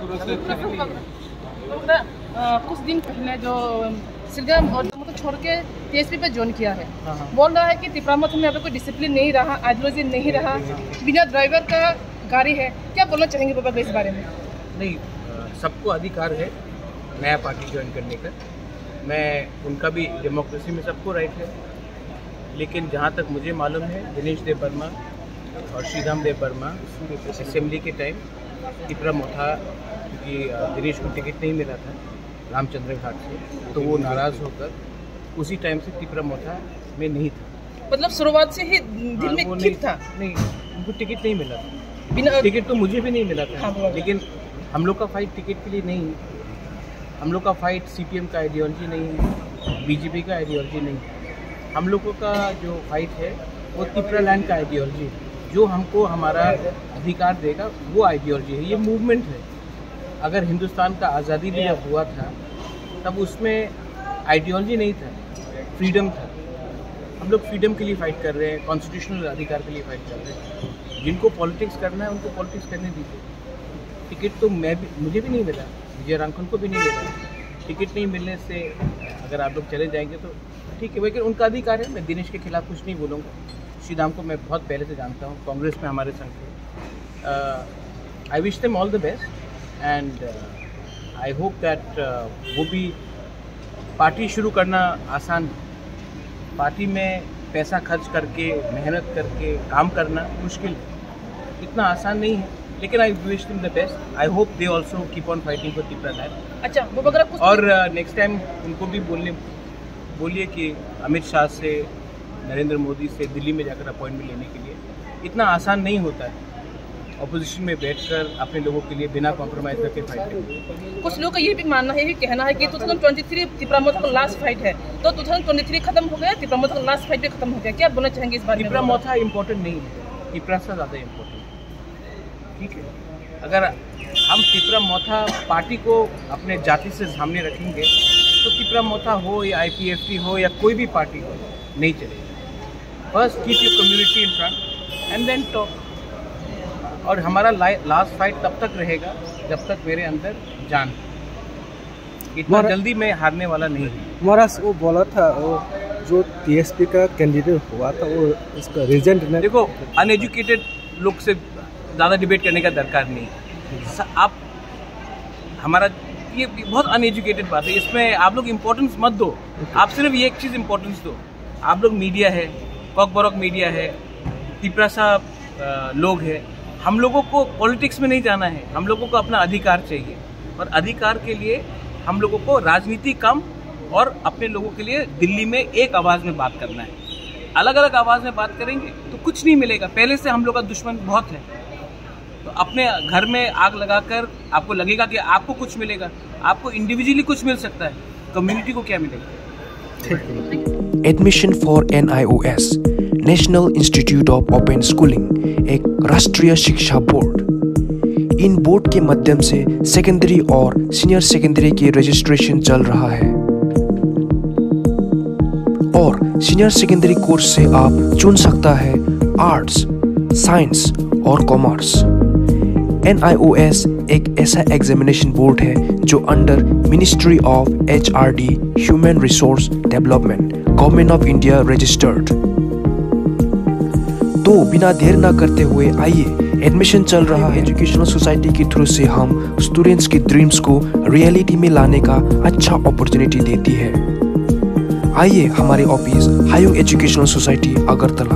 कुछ दिन पहले जो सिलगम और तो छोड़ के टीएसपी पे ज्वाइन किया है, बोल रहा है कि तिपरामथ में यहाँ पे कोई डिसिप्लिन नहीं रहा, आइडियोलॉजी नहीं रहा, बिना ड्राइवर का गाड़ी है। क्या बोलना चाहेंगे बाबा इस बारे में? नहीं, सबको अधिकार है नया पार्टी ज्वाइन करने का। मैं उनका भी डेमोक्रेसी में सबको राइट है, लेकिन जहाँ तक मुझे मालूम है दिनेश देव वर्मा और श्रीराम देव वर्मा असेंबली के टाइम तिपरामोथा, क्योंकि दिनेश को टिकट नहीं मिला था रामचंद्र घाट से, तो वो नाराज़ होकर उसी टाइम से तिपरामोथा में नहीं था। मतलब शुरुआत से ही दिल में ठीक था? नहीं, उनको टिकट नहीं मिला था। बिना टिकट तो मुझे भी नहीं मिला था। हाँ, लेकिन हम लोग का फाइट टिकट के लिए नहीं है। हम लोग का फाइट सीपीएम का आइडियोलॉजी नहीं है, बीजेपी का आइडियोलॉजी नहीं है। हम लोगों का जो फाइट है वो तिपरालैंड का आइडियोलॉजी है, जो हमको हमारा अधिकार देगा, वो आइडियोलॉजी है। ये मूवमेंट है। अगर हिंदुस्तान का आज़ादी भी जब हुआ था तब उसमें आइडियोलॉजी नहीं था, फ्रीडम था। हम लोग फ्रीडम के लिए फाइट कर रहे हैं, कॉन्स्टिट्यूशनल अधिकार के लिए फाइट कर रहे हैं। जिनको पॉलिटिक्स करना है उनको पॉलिटिक्स करने दीजिए। टिकट तो मुझे भी नहीं मिला, विजय रांखन को भी नहीं मिला। टिकट नहीं मिलने से अगर आप लोग चले जाएंगे तो ठीक है, लेकिन उनका अधिकार है। मैं दिनेश के खिलाफ कुछ नहीं बोलूँगा। श्रीराम को मैं बहुत पहले से जानता हूँ, कांग्रेस में हमारे संग थे। आई wish them all the best and I hope that वो भी पार्टी शुरू करना आसान है। पार्टी में पैसा खर्च करके, मेहनत करके काम करना मुश्किल है, इतना आसान नहीं है। लेकिन I wish them the best. I hope they also keep on fighting for Tipraland. अच्छा, वो अगर कुछ और नेक्स्ट टाइम उनको भी बोलिए कि अमित शाह से, नरेंद्र मोदी से दिल्ली में जाकर अपॉइंटमेंट लेने के लिए इतना आसान नहीं होता है। ऑपोजिशन में बैठकर अपने लोगों के लिए बिना कॉम्प्रोमाइज करके फाइट करना। कुछ लोगों का ये भी मानना है, ये कहना है कि 2023 तिपरामोथा का लास्ट फाइट है, तो 2023 खत्म हो गया, तिपरामोथा का लास्ट फाइट भी खत्म हो गया। क्या बोलना चाहेंगे इस बारे में? तिपरामोथा इम्पोर्टेंट नहीं है, तिपरासा ज़्यादा इम्पोर्टेंट है। ठीक है, अगर हम तिपरामोथा पार्टी को अपने जाति से सामने रखेंगे तो तिपरामोथा हो या IPFT हो या कोई भी पार्टी हो, नहीं चलेगा। First keep your community in front and then talk. और हमारा लास्ट फाइट तब तक रहेगा जब तक मेरे अंदर जान। इतना जल्दी मैं हारने वाला नहीं हूँ। महाराज वो बोला था, वो जो TSP का कैंडिडेट हुआ था, वो इसका रीजन ने देखो, अनएजुकेटेड लोग से ज़्यादा डिबेट करने का दरकार नहीं है। आप हमारा ये बहुत अनएजुकेटेड बात है, इसमें आप लोग इम्पोर्टेंस मत दो। आप सिर्फ ये एक चीज़ इम्पोर्टेंस दो। आप लोग मीडिया है, कॉकबॉरक मीडिया है, तिपरासा लोग है। हम लोगों को पॉलिटिक्स में नहीं जाना है, हम लोगों को अपना अधिकार चाहिए। और अधिकार के लिए हम लोगों को राजनीति कम और अपने लोगों के लिए दिल्ली में एक आवाज़ में बात करना है। अलग अलग आवाज़ में बात करेंगे तो कुछ नहीं मिलेगा। पहले से हम लोग का दुश्मन बहुत है, तो अपने घर में आग लगाकर आपको लगेगा कि आपको कुछ मिलेगा। आपको इंडिविजुअली कुछ मिल सकता है, कम्युनिटी को क्या मिलेगा? Admission for NIOS national institute of open schooling एक राष्ट्रीय शिक्षा बोर्ड। इन बोर्ड के माध्यम से सेकेंडरी और सीनियर सेकेंडरी की रजिस्ट्रेशन चल रहा है और सीनियर सेकेंडरी कोर्स से आप चुन सकता है आर्ट्स, साइंस और कॉमर्स। NIOS एक ऐसा एग्जामिनेशन बोर्ड है जो under ministry of HRD human resource development government of India registered. तो बिना देर ना करते हुए आइए, एडमिशन चल रहा है। एजुकेशनल सोसाइटी के थ्रू से हम स्टूडेंट्स की ड्रीम्स को रियलिटी में लाने का अच्छा अपॉर्चुनिटी देती है। आइए हमारे ऑफिस हायुंग एजुकेशनल सोसाइटी अगरतला।